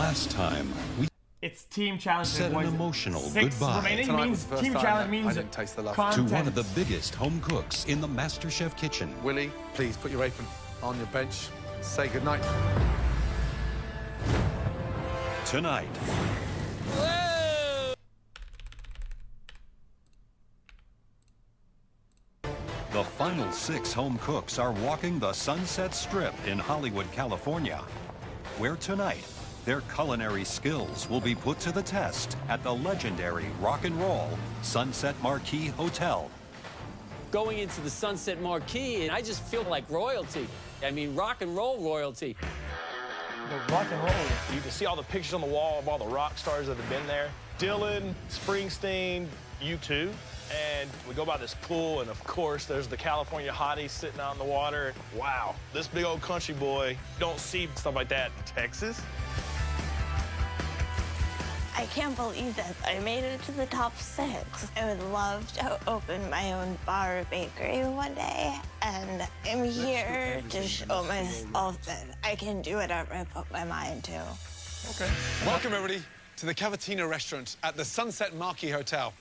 last time, we It's team challenge. said an emotional goodbye remaining Tonight means was the first team time challenge that I means didn't taste the love. to content. one of the biggest home cooks in the MasterChef kitchen. Willie, please put your apron on your bench. Say goodnight. Tonight, the final 6 home cooks are walking the Sunset Strip in Hollywood, California, where tonight their culinary skills will be put to the test at the legendary rock and roll Sunset Marquis Hotel. Going into the Sunset Marquis, and I just feel like royalty. I mean, rock and roll royalty. The rock and roll. You can see all the pictures on the wall of all the rock stars that have been there. Dylan, Springsteen, U2. And we go by this pool, and of course, there's the California hotties sitting out in the water. Wow, this big old country boy, don't see stuff like that in Texas. I can't believe that I made it to the top 6. I would love to open my own bar or bakery one day, and I'm here to show myself that I can do whatever I put my mind to. Okay. Welcome, everybody, to the Cavatina restaurant at the Sunset Marquis Hotel.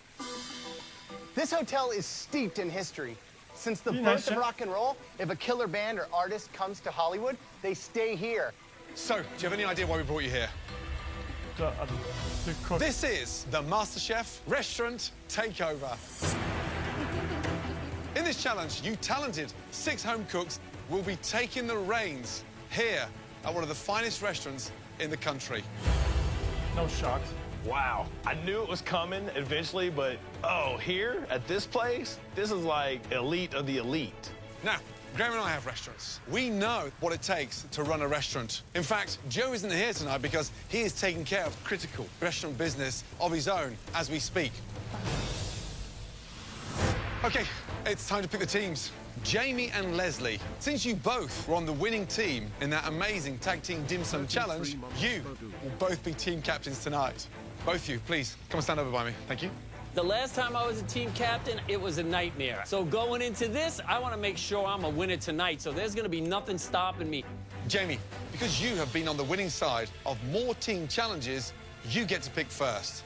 This hotel is steeped in history. Since the Be birth nice, of Chef. rock and roll, if a killer band or artist comes to Hollywood, they stay here. So, do you have any idea why we brought you here? The cook. This is the MasterChef Restaurant Takeover. In this challenge, you talented 6 home cooks will be taking the reins here at one of the finest restaurants in the country. No shots. Wow, I knew it was coming eventually, but oh, here at this place, this is like elite of the elite. Now, Graham and I have restaurants. We know what it takes to run a restaurant. In fact, Joe isn't here tonight because he is taking care of critical restaurant business of his own as we speak. Okay, it's time to pick the teams. Jamie and Leslie, since you both were on the winning team in that amazing tag team dim sum challenge, you will both be team captains tonight. Both of you, please, come and stand over by me. Thank you. The last time I was a team captain, it was a nightmare. So going into this, I want to make sure I'm a winner tonight, so there's going to be nothing stopping me. Jamie, because you have been on the winning side of more team challenges, you get to pick first.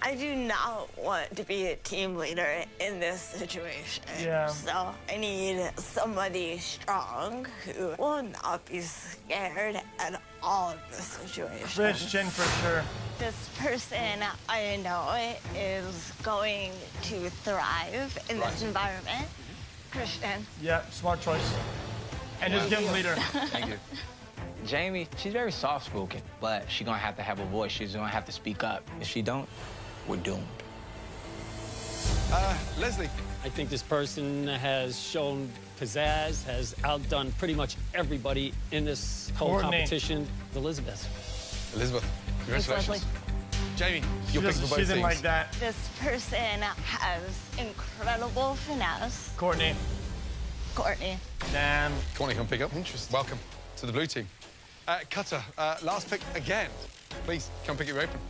I do not want to be a team leader in this situation. Yeah. So I need somebody strong who will not be scared at all of this situation. Christian for sure. This person I know is going to thrive in this environment. Christian. Yeah, smart choice. And just give him leader. Thank you. Jamie, she's very soft-spoken, but she's gonna have to have a voice. She's gonna have to speak up. If she don't, we're doomed. Leslie. I think this person has shown pizzazz, has outdone pretty much everybody in this whole Courtney. competition. Elizabeth. Elizabeth, congratulations. Jamie, you're picking for both She teams. didn't like that. This person has incredible finesse. Courtney. Courtney. Damn. Courtney, come pick up. Interesting. Welcome to the blue team. Cutter, last pick again. Please, come pick your apron.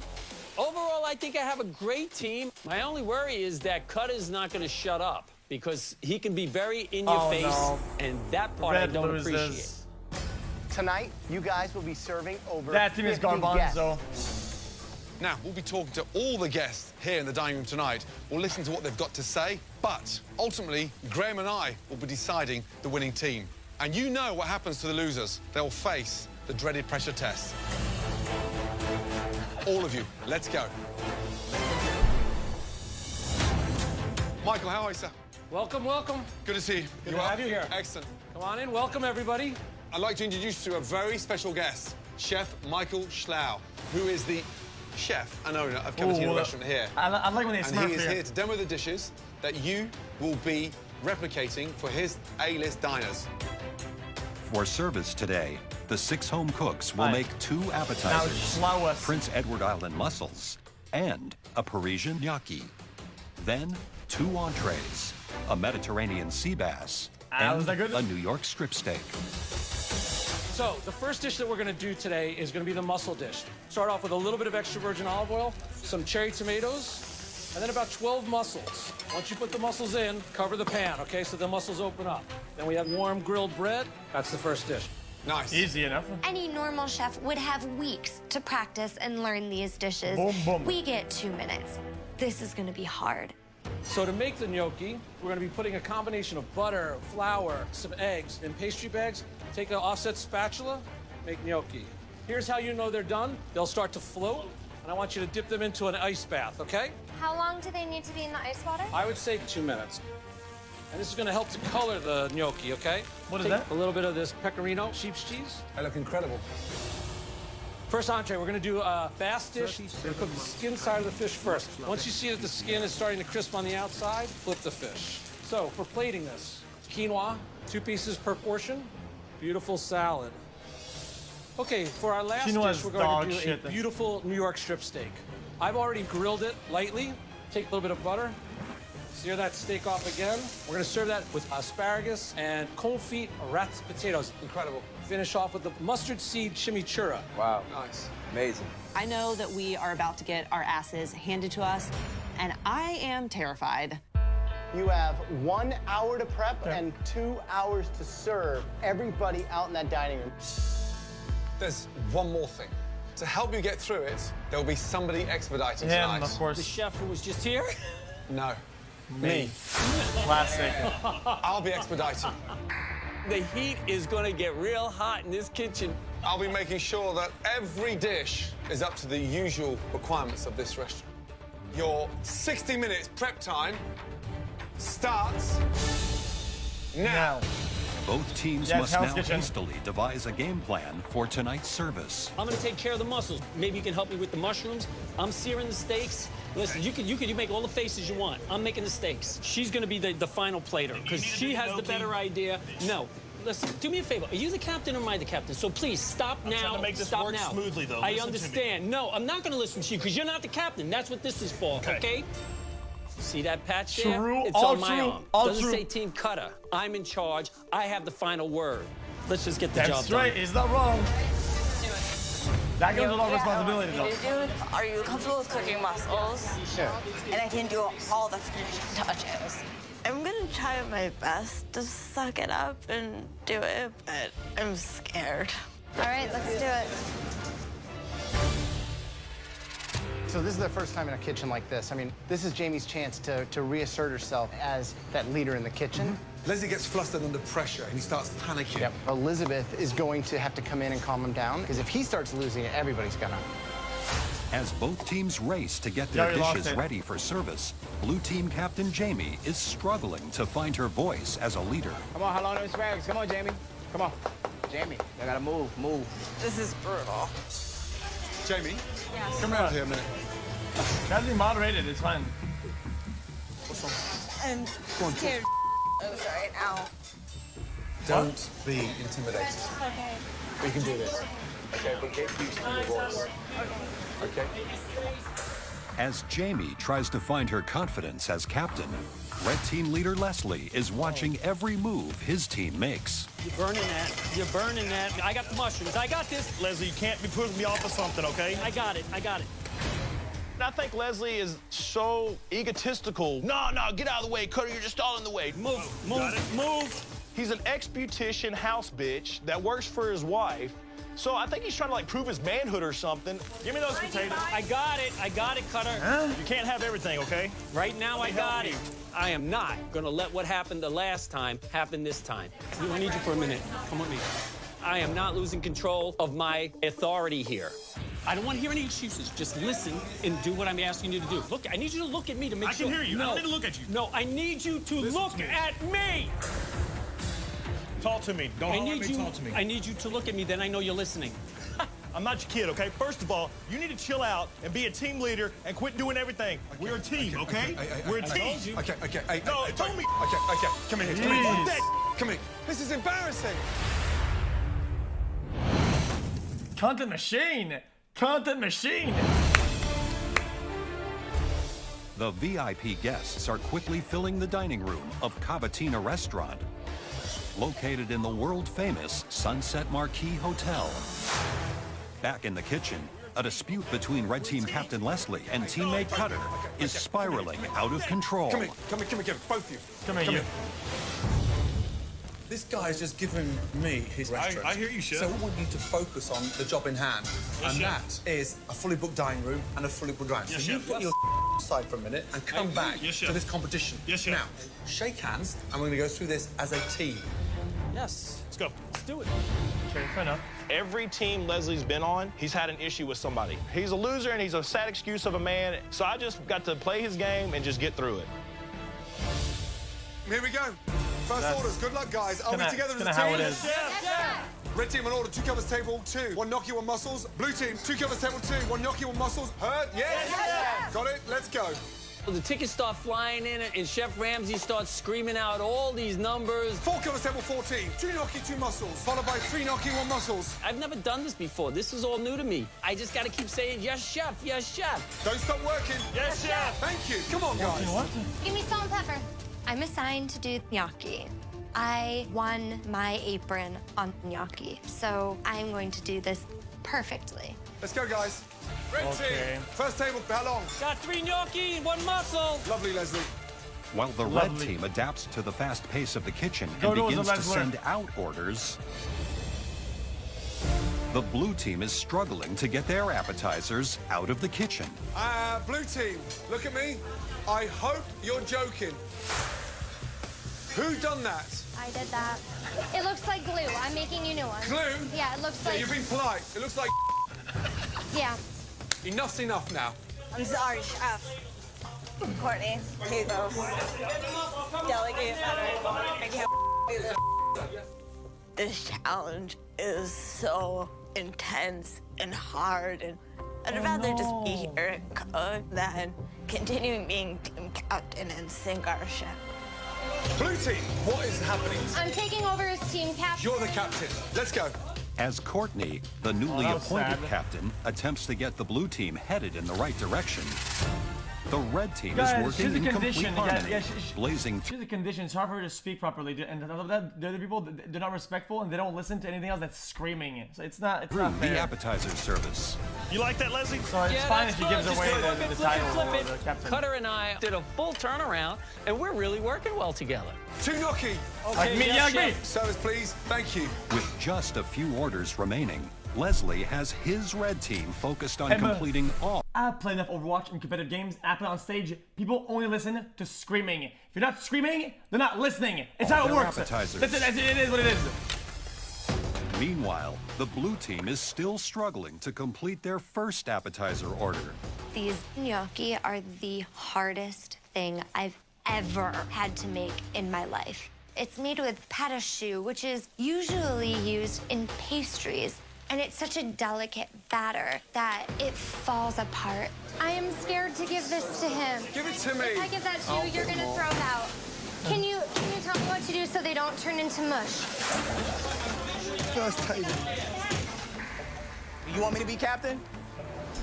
Overall, I think I have a great team. My only worry is that Cutter's not going to shut up because he can be very in your face, no. and that part I Red don't loses. appreciate. Tonight, you guys will be serving over That team is 50 garbanzo. guests. Now, we'll be talking to all the guests here in the dining room tonight. We'll listen to what they've got to say, but ultimately, Graham and I will be deciding the winning team. And you know what happens to the losers. They'll face the dreaded pressure test. All of you, let's go. Michael, how are you, sir? Welcome, welcome. Good to see you. Good to have you here. Excellent. Come on in. Welcome, everybody. I'd like to introduce you to a very special guest, Chef Michael Schlau, who is the chef and owner of Cavatina Ooh, Restaurant here. I like when they And smurf he is here. here to demo the dishes that you will be replicating for his A-list diners. For service today, the 6 home cooks will Aye. make 2 Now appetizers, slow us. Prince Edward Island mussels, and a Parisian gnocchi. Then 2 entrees, a Mediterranean sea bass, and was that good? a New York strip steak. So the first dish that we're gonna do today is gonna be the mussel dish. Start off with a little bit of extra virgin olive oil, some cherry tomatoes, and then about 12 mussels. Once you put the mussels in, cover the pan, okay, so the mussels open up. Then we have warm grilled bread. That's the first dish. Nice. Easy enough. Any normal chef would have weeks to practice and learn these dishes. Boom, boom. We get 2 minutes. This is gonna be hard. So to make the gnocchi, we're gonna be putting a combination of butter, flour, some eggs, and pastry bags. Take an offset spatula, make gnocchi. Here's how you know they're done. They'll start to float, and I want you to dip them into an ice bath, okay? How long do they need to be in the ice water? I would say 2 minutes. And this is gonna help to color the gnocchi, okay? What is Take that? a little bit of this pecorino, sheep's cheese. They look incredible. First entree, we're gonna do a bass dish. We're gonna cook the skin side of the fish first. Once you see that the skin is starting to crisp on the outside, flip the fish. So for plating this, quinoa, 2 pieces per portion, beautiful salad. Okay, for our last Quinoa's dish, we're going dog to do shit. a beautiful New York strip steak. I've already grilled it lightly. Take a little bit of butter, sear that steak off again. We're gonna serve that with asparagus and confit wrapped potatoes. Incredible. Finish off with the mustard seed chimichurri. Wow. Nice. Amazing. I know that we are about to get our asses handed to us, and I am terrified. You have 1 hour to prep and 2 hours to serve everybody out in that dining room. There's one more thing. To help you get through it, there will be somebody expediting Him, tonight. of course. The chef who was just here? No. Me. Classic. I'll be expediting. The heat is gonna get real hot in this kitchen. I'll be making sure that every dish is up to the usual requirements of this restaurant. Your 60 minutes prep time starts now. Both teams Yes, must Hell's now Kitchen. hastily devise a game plan for tonight's service. I'm gonna take care of the mussels. Maybe you can help me with the mushrooms. I'm searing the steaks. Listen, you make all the faces you want. I'm making the steaks. She's gonna be the final plater because she has the better idea. No. Listen, do me a favor. Are you the captain or am I the captain? So please stop now. trying to make this stop work now. smoothly, though. I Listen to me. understand. No, I'm not gonna listen to you because you're not the captain. That's what this is for, okay? See that patch there? True, It's all on my true, arm. all Doesn't true. say team cutter. I'm in charge. I have the final word. Let's just get the job That's done. right. He's not wrong. That comes with all responsibility, though. Dude, are you comfortable with cooking mussels? Sure. And I can do all the finishing touches. I'm gonna try my best to suck it up and do it, but I'm scared. All right, let's do it. So this is the first time in a kitchen like this. I mean, this is Jamie's chance to reassert herself as that leader in the kitchen. Leslie gets flustered under pressure and he starts panicking. Yep. Elizabeth is going to have to come in and calm him down, because if he starts losing it, everybody's gonna. As both teams race to get their Yeah, you lost dishes it. ready for service, Blue Team Captain Jamie is struggling to find her voice as a leader. Come on, how long them asparagus? Come on, Jamie. Come on. Jamie, you gotta move. This is brutal. Jamie, come around here a minute. Try to be moderated. It's fine. I'm scared. Oh, sorry. Ow. Don't be intimidated. Okay. We can do this. Okay, but get used to your voice. Okay? As Jamie tries to find her confidence as captain, Red Team leader Leslie is watching every move his team makes. You're burning that. You're burning that. I got the mushrooms. I got this. Leslie, you can't be putting me off of something, okay? I got it. I got it. I think Leslie is so egotistical. No, get out of the way, Cutter. You're just all in the way. Move. He's an ex-beautician house bitch that works for his wife. So I think he's trying to, like, prove his manhood or something. Give me those potatoes. I got it, Cutter. You can't have everything, okay? Right now, I got help it. I am not gonna let what happened the last time happen this time. I need you for a minute. Come with me. I am not losing control of my authority here. I don't want to hear any excuses. Just listen and do what I'm asking you to do. Look, I need you to look at me to make sure. I can hear you. No, I don't need to look at you. No, I need you to look at me. Talk to me. Don't holler at me. Talk to me. I need you to look at me, then I know you're listening. I'm not your kid, okay? First of all, you need to chill out and be a team leader and quit doing everything. We're a team, okay? We're a team. Okay. No, tell me. Okay. Come in here. Jeez. Come in. This is embarrassing. Content machine. Content machine. The VIP guests are quickly filling the dining room of Cavatina Restaurant, located in the world-famous Sunset Marquis Hotel. Back in the kitchen, a dispute between Red Team Captain Leslie and teammate Cutter is spiraling out of control. Come here, both of you. Come here, you. This guy has just given me his restaurant. I hear you, Chef. So I want you to focus on the job in hand. Yes, and Chef. that is a fully booked dining room and a fully booked restaurant. Yes, so you Chef. put your aside for a minute and come back Yes, to Chef. this competition. Yes, Chef. Now, shake hands, and we're going to go through this as a team. Yes. Let's go. Let's do it. Okay, fair enough. Every team Leslie's been on, he's had an issue with somebody. He's a loser and he's a sad excuse of a man, so I just got to play his game and just get through it. Here we go. First orders. Good luck, guys. Are we together as a team? how it is. Red team on order, 2 covers table, 2. 1 gnocchi, 1 mussels. Blue team, 2 covers table, 2. 1 gnocchi, 1 mussels. Heard? Yes? Got it? Let's go. The tickets start flying in, and Chef Ramsay starts screaming out all these numbers. 4 covers table, 14. 2 gnocchi, 2 mussels. Followed by 3 gnocchi, 1 mussels. I've never done this before. This is all new to me. I just got to keep saying, yes, chef, yes, chef. Don't stop working. Yes, Chef. Thank you. Come on, guys. Give me salt and pepper. I'm assigned to do gnocchi. I won my apron on gnocchi, so I'm going to do this perfectly. Let's go, guys. Red team. First table, how long? Got 3 gnocchi, 1 mussel. Lovely, Leslie. While the red team adapts to the fast pace of the kitchen and begins to send out orders, the blue team is struggling to get their appetizers out of the kitchen. Blue team, look at me. I hope you're joking. Who done that? I did that. It looks like glue. I'm making you new one. Glue? Yeah, it looks Yeah, like... you're being polite. It looks like Yeah. enough's enough now. I'm sorry, Chef. Courtney, Hugo. Delegate better. I can't do this. This challenge is so intense and hard, and I'd rather just be here and cook than continuing being team captain and sink our ship. Blue team, what is happening? I'm taking over as team captain. You're the captain. Let's go. As Courtney, the newly appointed captain, attempts to get the blue team headed in the right direction, the red team is working in complete harmony, blazing She's a condition. It's hard for her to speak properly, and on top of that, the other people, they're not respectful and they don't listen to anything else that's screaming. So it's not through fair. the appetizer service. You like that, Leslie? So it's fine if she gives away the title or the captain. Cutter and I did a full turnaround, and we're really working well together. 2 gnocchi. Like me, yeah, me. Service, please. Thank you. With just a few orders remaining, Leslie has his red team focused on completing all. I play enough Overwatch in competitive games, and I play on stage. People only listen to screaming. If you're not screaming, they're not listening. It's how it works. Appetizers. That's it. It is what it is. Meanwhile, the blue team is still struggling to complete their first appetizer order. These gnocchi are the hardest thing I've ever had to make in my life. It's made with pâte à choux, which is usually used in pastries. And it's such a delicate batter that it falls apart. I am scared to give this to him. Give it to me. If I give that to you, you're gonna throw it out. Can you tell me what to do so they don't turn into mush? First table. You want me to be captain?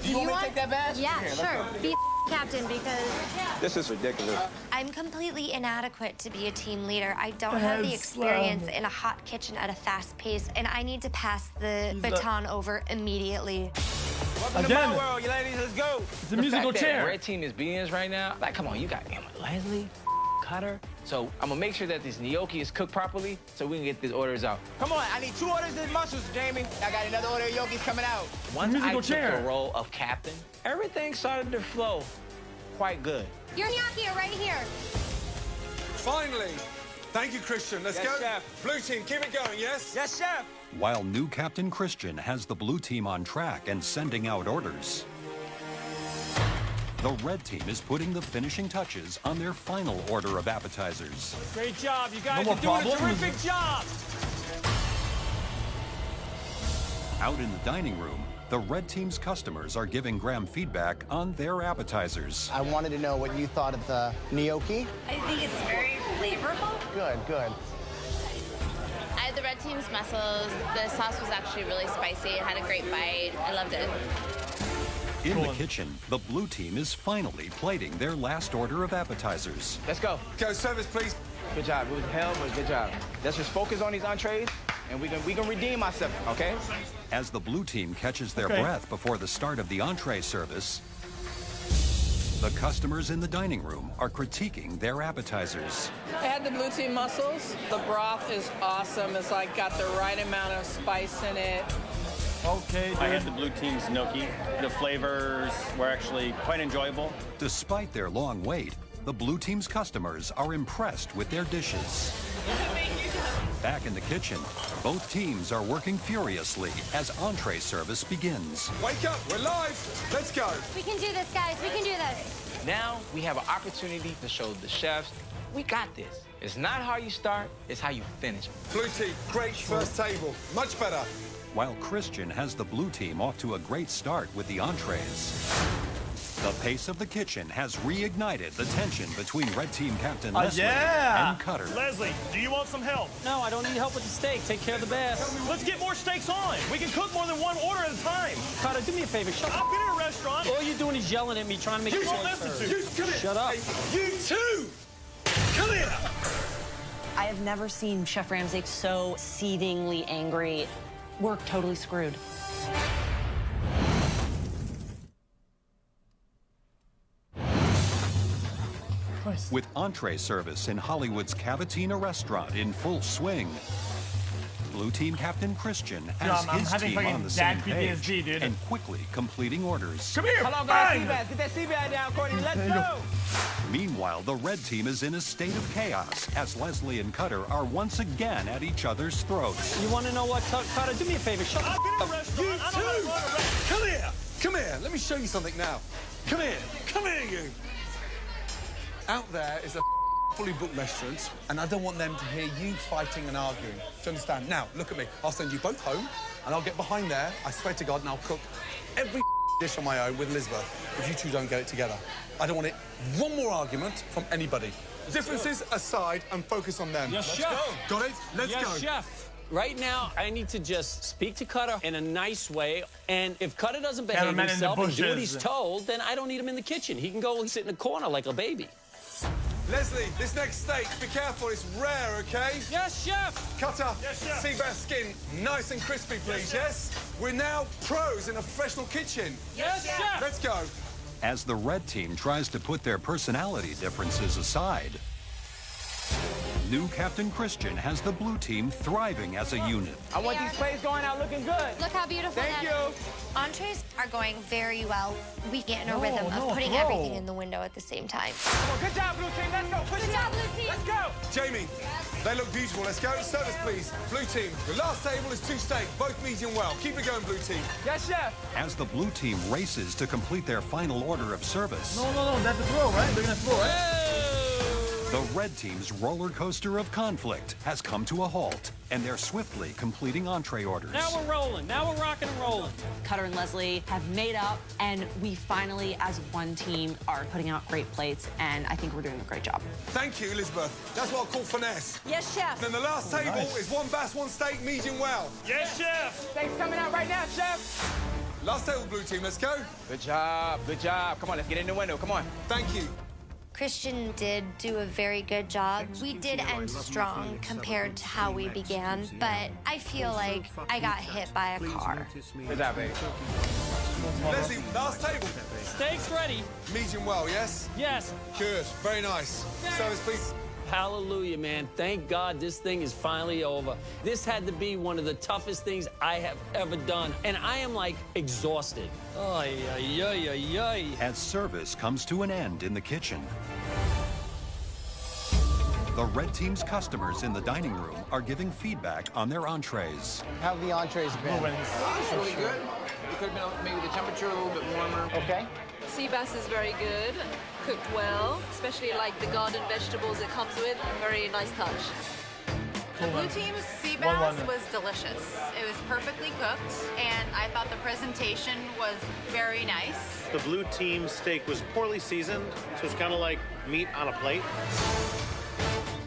Do you want me to take that badge? Yeah, Here, sure. Be captain, because This is ridiculous. I'm completely inadequate to be a team leader. I don't have the experience in a hot kitchen at a fast pace, and I need to pass the baton over immediately. Welcome to my world, you ladies. Let's go. It's a musical chair. Red team is being us right now. Like, come on, you got Emma, Leslie, Cutter. So I'm gonna make sure that this gnocchi is cooked properly so we can get these orders out. Come on, I need 2 orders of mussels, Jamie. I got another order of gnocchis coming out. Once I took the role of captain, everything started to flow quite good. Your gnocchi are right here. Finally. Thank you, Christian. Let's go. Chef. Blue team, keep it going, yes? Yes, chef. While new Captain Christian has the blue team on track and sending out orders, the red team is putting the finishing touches on their final order of appetizers. Great job. You guys are doing a terrific job. Out in the dining room, the red team's customers are giving Graham feedback on their appetizers. I wanted to know what you thought of the gnocchi. I think it's very flavorful. Good, good. I had the red team's mussels. The sauce was actually really spicy. It had a great bite. I loved it. In the kitchen, the blue team is finally plating their last order of appetizers. Let's go. Go, service, please. Good job. It was hell, but good job. Let's just focus on these entrees, and we can redeem ourselves, okay? As the blue team catches their breath before the start of the entree service, The customers in the dining room are critiquing their appetizers. I had the blue team mussels. The broth is awesome. It's like got the right amount of spice in it. Okay, I had the blue team's gnocchi. The flavors were actually quite enjoyable. Despite their long wait, the blue team's customers are impressed with their dishes. Back in the kitchen, both teams are working furiously as entree service begins. Wake up, we're live. Let's go. We can do this, guys. We can do this. Now we have an opportunity to show the chefs we got this. It's not how you start, it's how you finish. Blue team, great first table. Much better. While Christian has the blue team off to a great start with the entrees. The pace of the kitchen has reignited the tension between Red Team Captain Leslie and Cutter. Leslie, do you want some help? No, I don't need help with the steak. Take care of the bass. Let's get more steaks on. We can cook more than one order at a time. Cutter, do me a favor. Shut up. I've been in a restaurant. All you're doing is yelling at me, trying to make You me won't listen to me. Come here. Shut up. Hey, you too. Come here. I have never seen Chef Ramsay so seethingly angry. We're totally screwed. With entree service in Hollywood's Cavatina restaurant in full swing, Blue Team Captain Christian has his team on the same page and quickly completing orders. Come here. Come on, guys. Get that seabag down, Courtney. Let's go. Meanwhile, the Red Team is in a state of chaos as Leslie and Cutter are once again at each other's throats. You want to know what, Cutter? Do me a favor. Shut up. I've been in a restaurant. I know how to run a restaurant. Come here. Come here. Let me show you something now. Come here. Come here, you. Out there is a fully booked restaurant, and I don't want them to hear you fighting and arguing. Do you understand? Now, look at me. I'll send you both home, and I'll get behind there, I swear to God, and I'll cook every dish on my own with Elizabeth if you two don't get it together. I don't want it. One more argument from anybody. Differences aside, and focus on them. Yes, Let's chef. go. Got it? Let's Yes, go. chef. Right now, I need to just speak to Cutter in a nice way, and if Cutter doesn't behave himself and do what he's told, then I don't need him in the kitchen. He can go sit in a corner like a baby. Leslie, this next steak, be careful, it's rare, okay? Yes, chef. Cutter, Yes, chef. sea bass skin, nice and crispy, please, yes? We're now pros in a professional kitchen. Yes, chef. Let's go. As the Red Team tries to put their personality differences aside, new Captain Christian has the Blue Team thriving as a unit. I want these plates going out looking good. Look how beautiful Thank that you. is. Entrees are going very well. We get in a rhythm of putting everything in the window at the same time. Come on, good job, Blue Team. Let's go. Push it up. Blue Team. Let's go. Jamie, they look beautiful. Let's go. Service, please. Blue Team, the last table is 2 steak, both medium well. Keep it going, Blue Team. Yes, chef. As the Blue Team races to complete their final order of service, No, that's a throw, right? They're gonna throw, right? the Red Team's roller coaster of conflict has come to a halt, and they're swiftly completing entree orders. Now we're rolling. Now we're rocking and rolling. Cutter and Leslie have made up, and we finally, as one team, are putting out great plates, and I think we're doing a great job. Thank you, Elizabeth. That's what I call finesse. Yes, chef. Then the last table is 1 bass, 1 steak, medium well. Yes, chef. Steaks coming out right now, chef. Last table, Blue Team, let's go. Good job. Good job. Come on, let's get in the window. Come on. Thank you. Christian did do a very good job. We did end strong compared to how we began, but I feel like I got hit by a car. Good job, baby. Leslie, last table. Steak's ready. Medium well, yes? Yes. Good. Very nice. Service, please. Hallelujah, man. Thank God this thing is finally over. This had to be one of the toughest things I have ever done, and I am, like, exhausted. Ay, ay, ay, ay, ay. As service comes to an end in the kitchen, the Red Team's customers in the dining room are giving feedback on their entrees. How have the entrees been? It's really good. It could have been maybe the temperature a little bit warmer. Okay. Sea bass is very good, cooked well, especially like the garden vegetables it comes with. Very nice touch. The Blue Team's sea bass was delicious. It was perfectly cooked, and I thought the presentation was very nice. The Blue Team steak was poorly seasoned, so it's kind of like meat on a plate.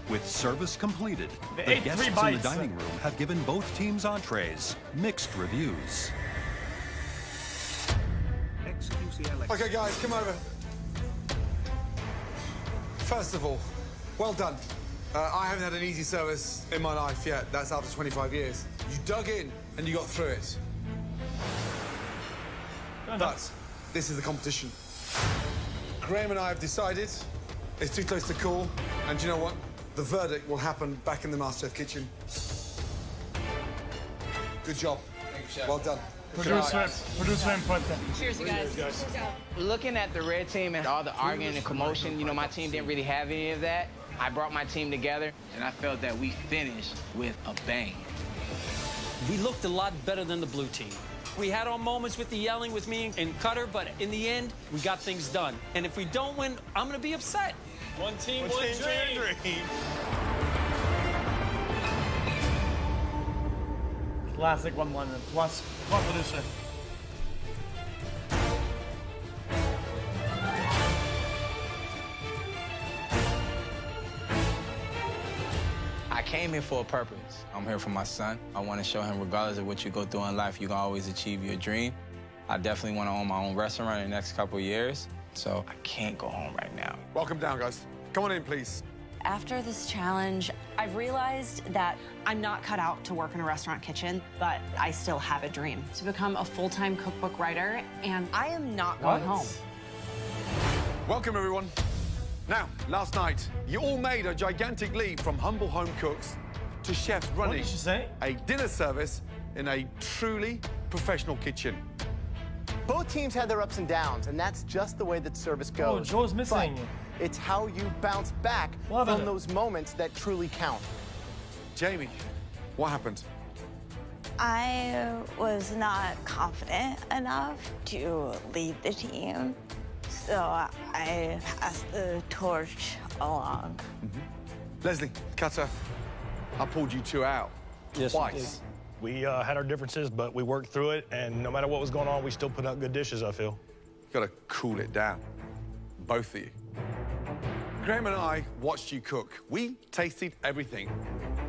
With service completed, They the ate guests 3 in the bites. dining room have given both teams' entrees mixed reviews. Okay, guys, come over. First of all, well done. I haven't had an easy service in my life yet. That's after 25 years. You dug in and you got through it. But this is the competition. Graham and I have decided it's too close to call, and do you know what? The verdict will happen back in the MasterChef kitchen. Good job. Thank you, Chef. Well done. Producer input. Cheers, you guys. Looking at the red team and all the arguing and commotion, you know, my team didn't really have any of that. I brought my team together, and I felt that we finished with a bang. We looked a lot better than the blue team. We had our moments with the yelling with me and Cutter, but in the end, we got things done. And if we don't win, I'm gonna be upset. One team, one dream. Classic 1-1 plus producer. I came here for a purpose. I'm here for my son. I want to show him, regardless of what you go through in life, you can always achieve your dream. I definitely want to own my own restaurant in the next couple of years, so I can't go home right now. Welcome down, guys. Come on in, please. After this challenge, I've realized that I'm not cut out to work in a restaurant kitchen, but I still have a dream to become a full-time cookbook writer, and I am not going home. Welcome, everyone. Now, last night, you all made a gigantic leap from humble home cooks to chefs running a dinner service in a truly professional kitchen. Both teams had their ups and downs, and that's just the way that service goes. Oh, Joe's missing. But it's how you bounce back from those moments that truly count. Jamie, what happened? I was not confident enough to lead the team, so I passed the torch along. Leslie, Cutter, I pulled you two out twice. We had our differences, but we worked through it, and no matter what was going on, we still put out good dishes, I feel. Got to cool it down, both of you. Graham and I watched you cook. We tasted everything.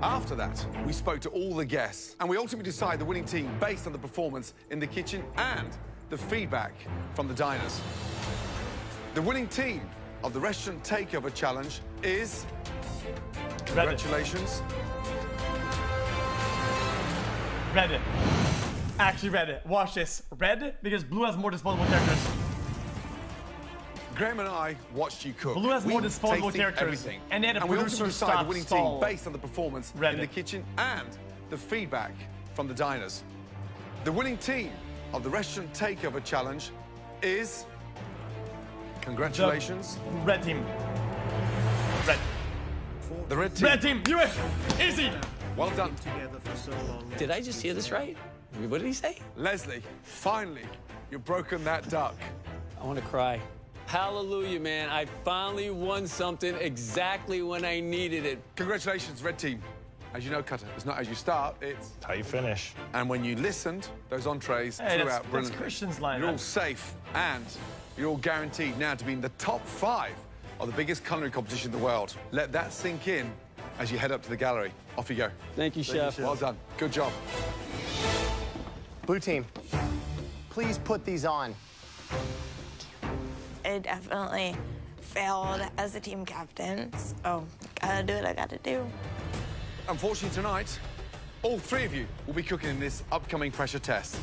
After that, we spoke to all the guests, and we ultimately decided the winning team based on the performance in the kitchen and the feedback from the diners. The winning team of the Restaurant Takeover Challenge is... Congratulations. Red. Actually red. Watch this. Red, because blue has more disposable characters. Graham and I watched you cook. Blue has more disposable tasted characters. Everything. And they had a we producer ultimately decided stop the winning stall. team based on the performance in the kitchen and the feedback from the diners. The winning team of the Restaurant Takeover Challenge is... Congratulations. The red team. Red. The red team. Red team, you win. Easy. Well done. Did I just hear this right? What did he say? Leslie, finally, you've broken that duck. I want to cry. Hallelujah, man. I finally won something exactly when I needed it. Congratulations, red team. As you know, Cutter, it's not as you start, it's how you finish. And when you listened, those entrees Hey, threw that's out brilliantly. Christian's line. You're all safe, and you're all guaranteed now to be in the top 5 of the biggest culinary competition in the world. Let that sink in as you head up to the gallery. Off you go. Thank you, Chef. Well done. Good job. Blue team, please put these on. I definitely failed as a team captain, so gotta do what I gotta do. Unfortunately tonight, all 3 of you will be cooking in this upcoming pressure test.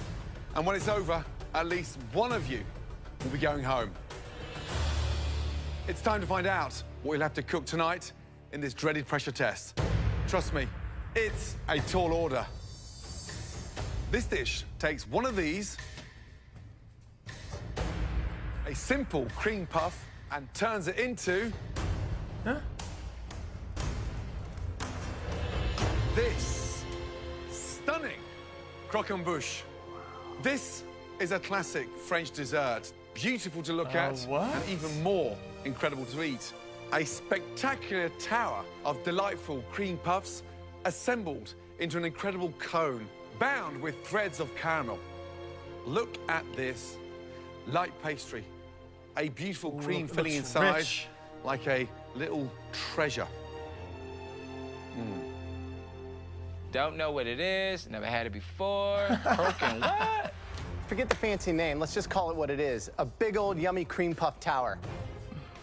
And when it's over, at least one of you will be going home. It's time to find out what you'll have to cook tonight in this dreaded pressure test. Trust me, it's a tall order. This dish takes one of these, a simple cream puff, and turns it into... this stunning croquembouche. This is a classic French dessert, beautiful to look at, and even more incredible to eat. A spectacular tower of delightful cream puffs assembled into an incredible cone, bound with threads of caramel. Look at this light pastry, a beautiful cream filling inside, rich. like a little treasure. Don't know what it is, never had it before. Croaking what? Forget the fancy name, let's just call it what it is. A big old yummy cream puff tower.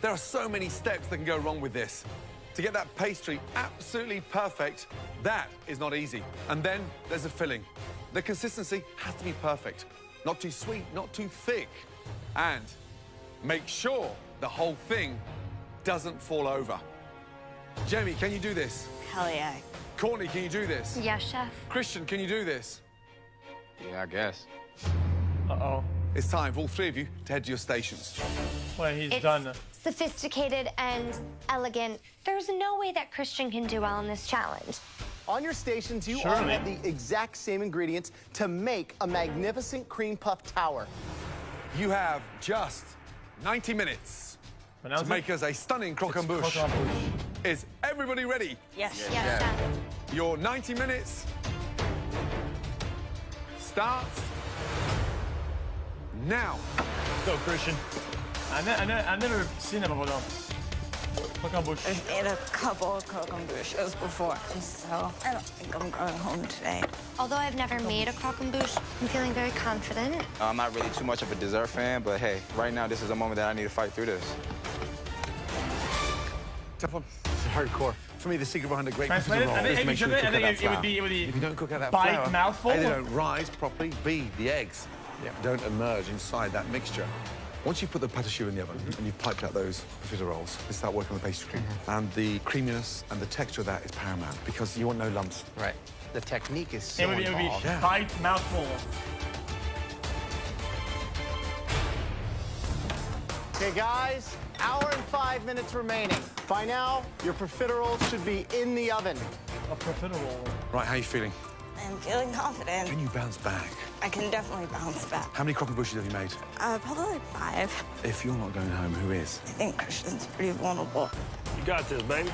There are so many steps that can go wrong with this. To get that pastry absolutely perfect, that is not easy. And then there's the filling. The consistency has to be perfect. Not too sweet, not too thick. And make sure the whole thing doesn't fall over. Jamie, can you do this? Hell yeah. Courtney, can you do this? Yes, chef. Christian, can you do this? Yeah, I guess. Uh-oh. It's time for all three of you to head to your stations. Well, he's It's done. sophisticated and elegant. There's no way that Christian can do well in this challenge. On your stations, you all have the exact same ingredients to make a magnificent cream puff tower. You have just 90 minutes to make us a stunning croquembouche. Is everybody ready? Yes. Yes, chef. Your 90 minutes starts now. Go, Christian. I never seen that before, though. Croquembouche. I've made a couple of croquembouches before, so I don't think I'm going home today. Although I've never made a croquembouche, I'm feeling very confident. I'm not really too much of a dessert fan, but hey, right now this is a moment that I need to fight through this. Tough one. It's hardcore. For me, the secret behind a great Translate it, roll I think is make sure you cook out that it flour. would be If you don't cook out that bite flour, mouthful. A, they don't rise properly. B, the eggs don't emerge inside that mixture. Once you put the pâte à choux in the oven and you've piped out those profiteroles, they start working on the pastry cream. And the creaminess and the texture of that is paramount because you want no lumps. Right. The technique is so It would be bite mouthful. Okay, guys, hour and 5 minutes remaining. By now, your profiteroles should be in the oven. A profiterole. Right, how are you feeling? I'm feeling confident. Can you bounce back? I can definitely bounce back. How many croquembouches have you made? Probably like 5. If you're not going home, who is? I think Christian's pretty vulnerable. You got this, baby.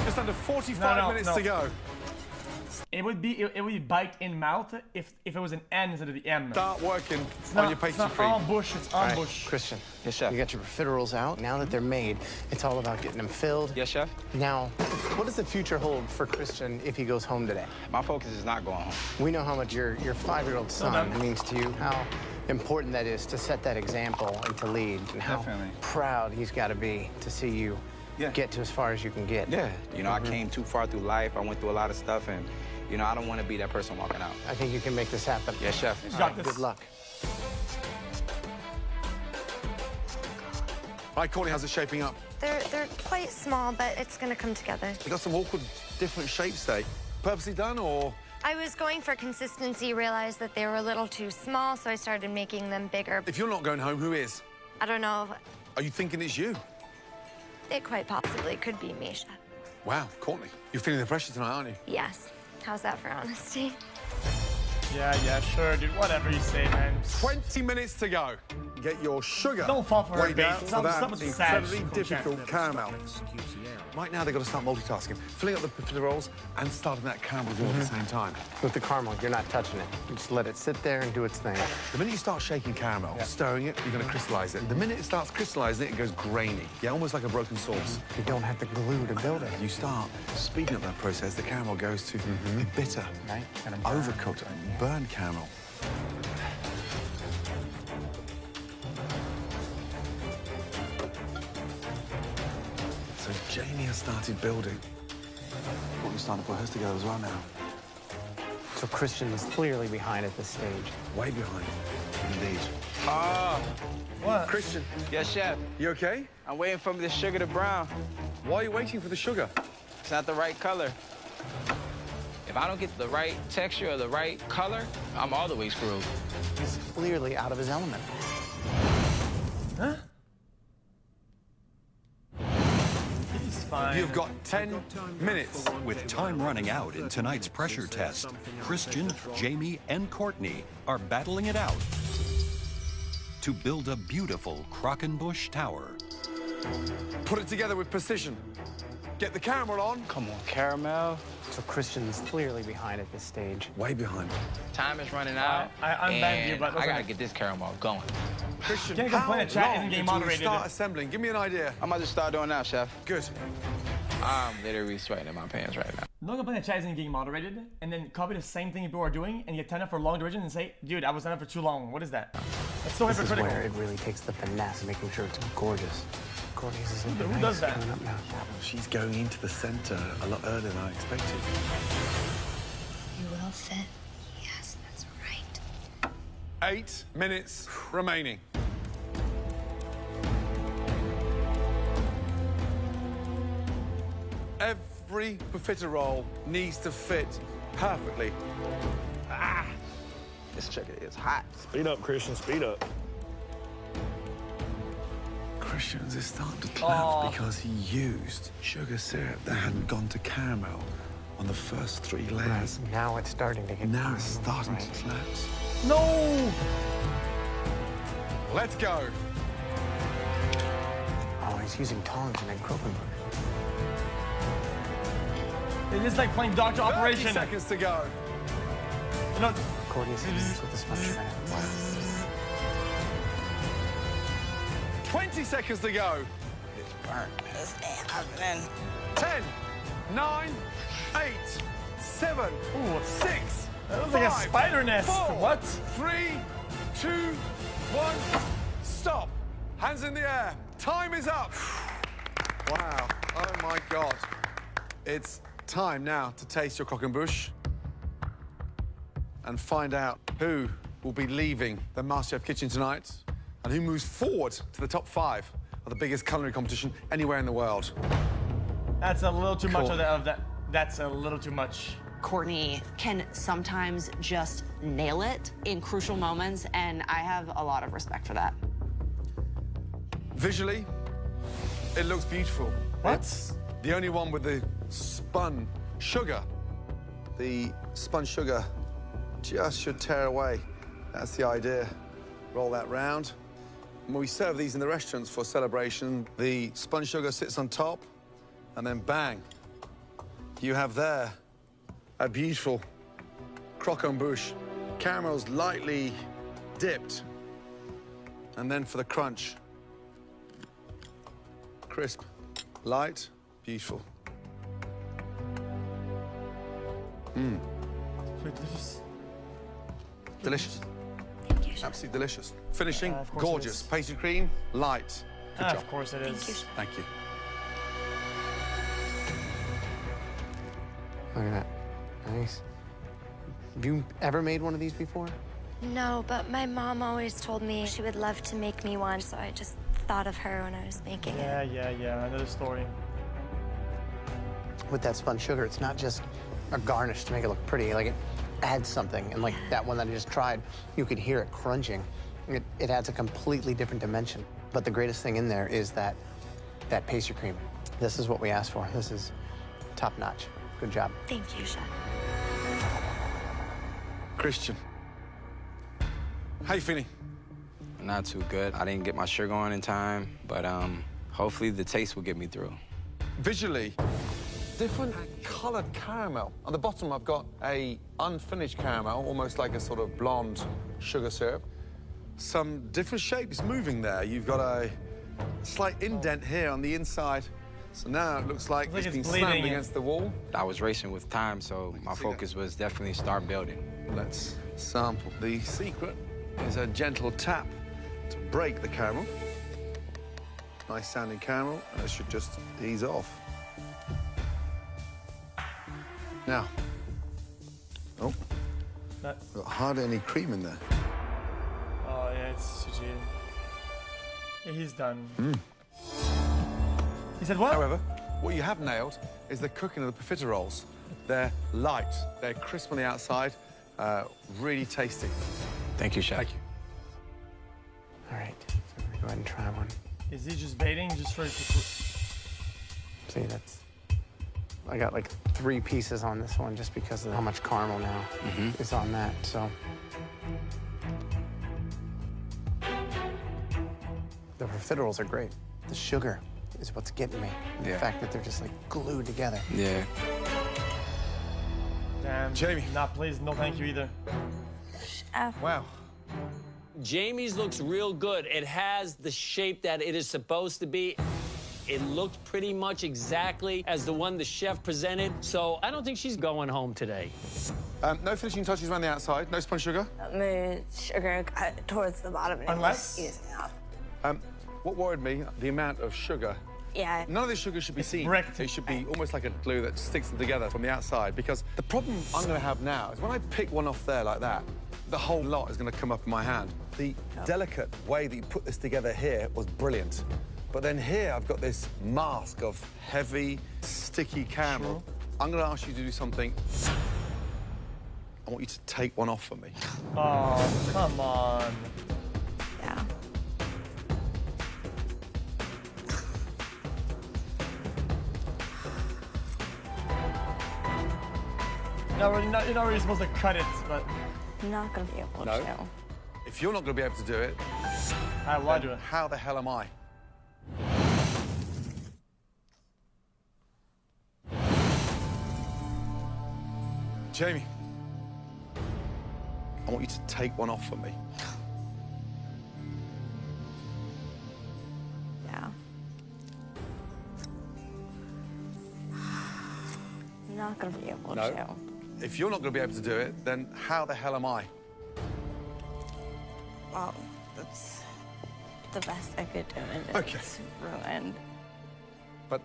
Just under 45 minutes to go. It would be bite in mouth if it was an N instead of the M. Start working It's on not, your pastry it's cream. not ambush, it's All right, ambush. Christian. Yes, chef. You got your profiteroles out. Now that they're made, it's all about getting them filled. Yes, chef. Now, what does the future hold for Christian if he goes home today? My focus is not going home. We know how much your 5-year-old son means to you, how important that is to set that example and to lead, and how proud he's got to be to see you get to as far as you can get. Yeah. You know, I came too far through life. I went through a lot of stuff, and, you know, I don't want to be that person walking out. I think you can make this happen. Yes, chef. All right, good luck. Hi, Courtney, how's it shaping up? They're quite small, but it's gonna come together. You got some awkward, different shapes there. Purposely done, or? I was going for consistency, realized that they were a little too small, so I started making them bigger. If you're not going home, who is? I don't know. Are you thinking it's you? It quite possibly could be me, chef. Wow, Courtney, you're feeling the pressure tonight, aren't you? Yes. How's that for honesty? Yeah, sure, dude. Whatever you say, man. 20 minutes to go. Get your sugar. Don't fall for way her bait. down for Stop that with the incredibly sash. difficult caramel. Right now, they've got to start multitasking, filling up the profiteroles and starting that caramel at the same time. With the caramel, you're not touching it. You just let it sit there and do its thing. The minute you start shaking caramel, stirring it, you're going to crystallize it. The minute it starts crystallizing it goes grainy. Yeah, almost like a broken sauce. You don't have the glue to build it. You start speeding up that process, the caramel goes to bitter, right? Overcooked, burned caramel. So Jamie has started building. Courtney's starting to put hers together as well now. So Christian is clearly behind at this stage. Way behind, indeed. What? Christian. Yes, chef. You okay? I'm waiting for the sugar to brown. Why are you waiting for the sugar? It's not the right color. If I don't get the right texture or the right color, I'm all the way screwed. He's clearly out of his element. Huh? He's fine. You've got 10 minutes. With time running out in tonight's pressure test, Christian, Jamie, and Courtney are battling it out to build a beautiful croquembouche tower. Put it together with precision. Get the caramel on. Come on, caramel. So Christian's clearly behind at this stage. Way behind. Time is running out. I'm banging you, and but I gotta get this caramel going. Christian, Can't how complain, chat long isn't getting until you moderated. start assembling? Give me an idea. I'm about to start doing now, chef. Good. I'm literally sweating in my pants right now. Don't complain that chat isn't getting moderated, and then copy the same thing people are doing, and get 10 up for long duration and say, dude, I was on it for too long. What is that? That's so This is hypocritical. where it really takes the finesse, making sure it's gorgeous. Courtney's is looking Who nice does that? coming up now. She's going into the center a lot earlier than I expected. You will fit. Yes, that's right. 10 8 minutes remaining. Every profiterole needs to fit perfectly. Ah! This chicken is hot. Speed up, Christian, speed up. Christian's is starting to clamp because he used sugar syrup that hadn't gone to caramel on the first 3 layers. Right. Now it's starting to get Now it's starting to collapse. No! Let's go. Oh, he's using tongs and then croaking butter. It is like playing Doctor 30 Operation. seconds to go. No. Courtney's with the sponge tray. 20 seconds to go. It's burnt. This ain't happening. 10, 9, 8, 7, 6, That looks like a 5, spider nest. 4, What? 3, 2, 1. Stop. Hands in the air. Time is up. Wow. Oh, my God. It's time now to taste your croquembouche and find out who will be leaving the MasterChef kitchen tonight and who moves forward to the top 5 of the biggest culinary competition anywhere in the world. That's a little too much of that. That's a little too much. Courtney can sometimes just nail it in crucial moments, and I have a lot of respect for that. Visually, it looks beautiful. What? It's the only one with the spun sugar. The spun sugar just should tear away. That's the idea. Roll that round. When we serve these in the restaurants for celebration, the spun sugar sits on top, and then bang, you have there a beautiful croquembouche. Caramel's lightly dipped. And then for the crunch, crisp, light, beautiful. Mmm. Delicious. Delicious. Thank you. Absolutely delicious. Finishing, of course it gorgeous. is. Pastry cream, light. Good job. Of course it is. Thank you. Look at that. Nice. Have you ever made one of these before? No, but my mom always told me she would love to make me one, so I just thought of her when I was making it. Yeah. I know the story. With that spun sugar, it's not just a garnish to make it look pretty. Like, it adds something. And like that one that I just tried, you could hear it crunching. It adds a completely different dimension. But the greatest thing in there is that pastry cream. This is what we asked for. This is top notch. Good job. Thank you, Chef. Christian. How you feeling? Not too good. I didn't get my sugar on in time, but hopefully the taste will get me through. Visually, different colored caramel. On the bottom, I've got a unfinished caramel, almost like a sort of blonde sugar syrup. Some different shapes moving there. You've got a slight indent here on the inside. So now it looks like it's been slammed against the wall. I was racing with time, so my focus was definitely start building. Let's sample. The secret is a gentle tap to break the caramel. Nice sounding caramel, and it should just ease off. Now, oh, got hardly any cream in there. Oh yeah, it's GG. Yeah, he's done. He said what? However, what you have nailed is the cooking of the profiteroles. They're light, they're crisp on the outside, really tasty. Thank you, Chef. Thank you. All right, so I'm gonna go ahead and try one. Is he just baiting just for it to... See, I got like 3 pieces on this one just because of how much caramel now is on that, so. The profiteroles are great. The sugar is what's getting me. The fact that they're just like glued together. Yeah. Damn. Jamie. Not pleased. No thank you either. Wow. Jamie's looks real good. It has the shape that it is supposed to be. It looked pretty much exactly as the one the chef presented, so I don't think she's going home today. No finishing touches around the outside, no spun sugar. The sugar cut towards the bottom. And Unless? it was easing up. What worried me, the amount of sugar. Yeah. None of this sugar should be seen. It should be almost like a glue that sticks them together from the outside, because the problem I'm going to have now is when I pick one off there like that, the whole lot is going to come up in my hand. The delicate way that you put this together here was brilliant. But then here, I've got this mask of heavy, sticky caramel. I'm going to ask you to do something. I want you to take one off for me. Oh, come on. Yeah. You're not really supposed to cut it, but... I'm not gonna be able No. to. If you're not going to be able to do it, I will do it. How the hell am I? Jamie, I want you to take one off for me. Yeah. I'm not gonna be able No. to. If you're not going to be able to do it, then how the hell am I? Well, that's the best I could do, and Okay. it's ruined. But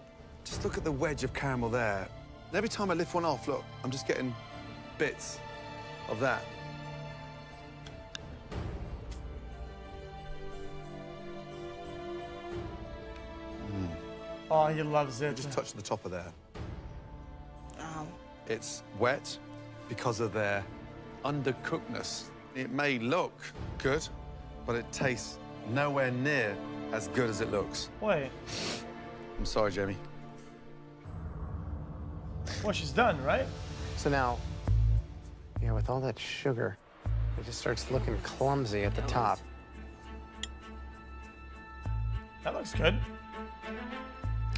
just look at the wedge of caramel there. And every time I lift one off, look, I'm just getting bits of that. Oh, he loves it. Just touch the top of there. Oh. It's wet because of their undercookedness. It may look good, but it tastes nowhere near as good as it looks. Wait. I'm sorry, Jamie. Well, she's done, right? So now, yeah, with all that sugar, it just starts looking clumsy at the top. That looks good.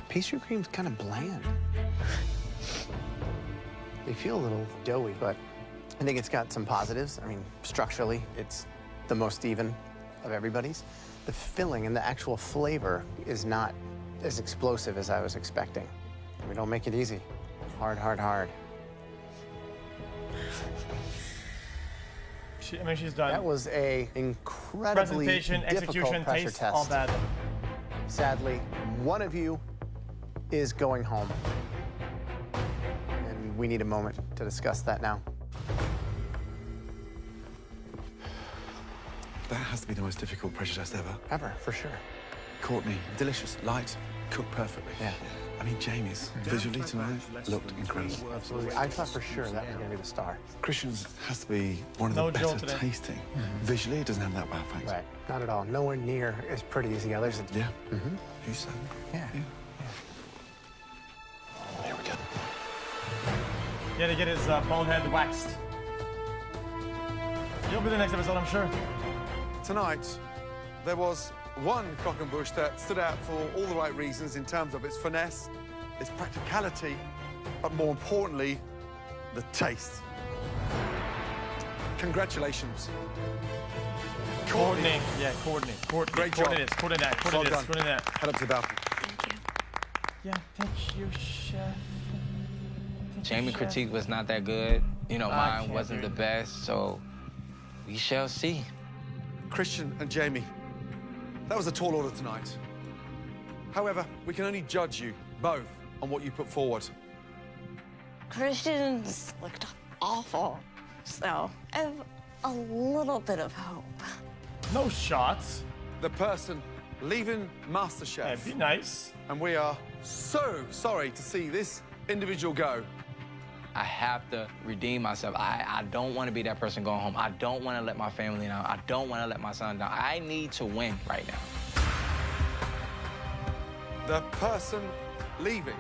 Pastry cream's kind of bland. They feel a little doughy, but I think it's got some positives. I mean, structurally, it's the most even of everybody's. The filling and the actual flavor is not as explosive as I was expecting. We don't make it easy. Hard, hard, hard. I mean, she's done. That was a incredibly Presentation, difficult execution, pressure taste, test. all bad. Sadly, one of you is going home. And we need a moment to discuss that now. That has to be the most difficult pressure test ever. Ever, for sure. Courtney, delicious, light, cooked perfectly. Yeah. I mean, Jamie's visually tonight looked incredible. Absolutely. I thought for sure that was going to be the star. Christian's has to be one of No the Joel better today. tasting. Visually, it doesn't have that wow factor. Right. Not at all. Nowhere near as pretty as the others. Yeah. Mm-hmm. Who said? Yeah. Here we go. He had to get his bald head waxed. You'll be the next episode, I'm sure. Tonight, there was one croque and bush that stood out for all the right reasons in terms of its finesse, its practicality, but more importantly, the taste. Congratulations. Courtney. Yeah, Courtney. Great job. Coordinate. Well done. Head up to the balcony. Yeah, thank you, chef. Jamie critique was not that good. You know, I mine can't wasn't do the it. best, so we shall see. Christian and Jamie, that was a tall order tonight. However, we can only judge you both on what you put forward. Christians looked awful, so I have a little bit of hope. No shots. The person leaving MasterChef. Yeah, be nice. And we are so sorry to see this individual go. I have to redeem myself. I don't want to be that person going home. I don't want to let my family down. I don't want to let my son down. I need to win right now. The person leaving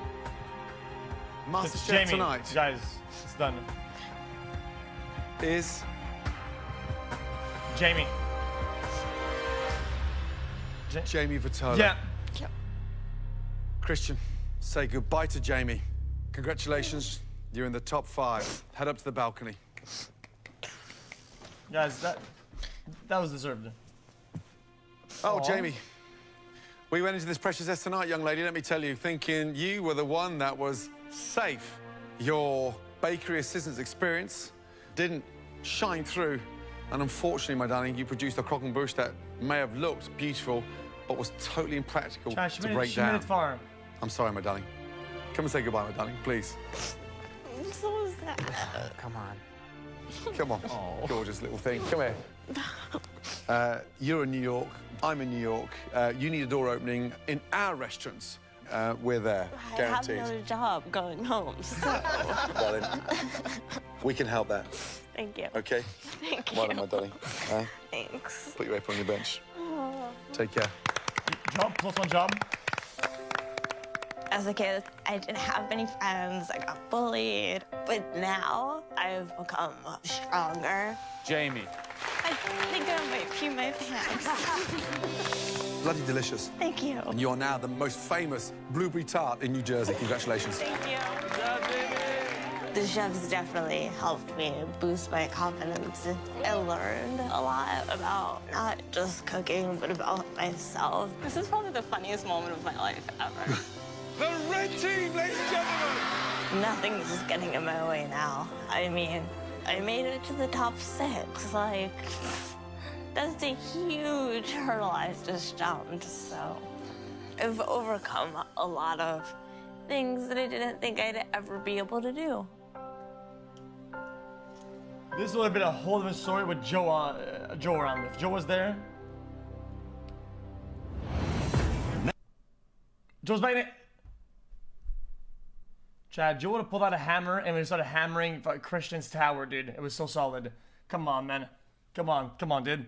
It's MasterChef Jamie. tonight Guys, it's done. is Jamie. Jamie Vitola. Yeah. Christian, say goodbye to Jamie. Congratulations, you're in the top 5. Head up to the balcony. Guys, that was deserved. Oh, Aw. Jamie, we went into this pressure test tonight, young lady, let me tell you, thinking you were the one that was safe. Your bakery assistant's experience didn't shine through. And unfortunately, my darling, you produced a croque and bush that may have looked beautiful, but was totally impractical Josh, to break she made down. it far. I'm sorry, my darling. Come and say goodbye, my darling, please. I'm so sad. Come on. Come on, gorgeous little thing. Come here. You're in New York. I'm in New York. You need a door opening in our restaurants. We're there, guaranteed. I have another job going home, so. Darling, we can help that. Thank you. Okay? Thank you. Well done, my darling. Thanks. Put your apron on your bench. Oh. Take care. Job, +1 job. As a kid, I didn't have many friends. I got bullied. But now, I've become stronger. Jamie. I think I might pee my pants. Bloody delicious. Thank you. And you are now the most famous blueberry tart in New Jersey. Congratulations. Thank you. The chefs definitely helped me boost my confidence. I learned a lot about not just cooking, but about myself. This is probably the funniest moment of my life ever. The red team, ladies and gentlemen! Nothing's getting in my way now. I mean, I made it to the top 6. Like, that's a huge hurdle I just jumped, so. I've overcome a lot of things that I didn't think I'd ever be able to do. This would have been a whole different story with Joe around. If Joe was there. Joe's biting it. Chad, Joe would have pulled out a hammer and we started hammering Christian's tower, dude. It was so solid. Come on, man. Come on, dude.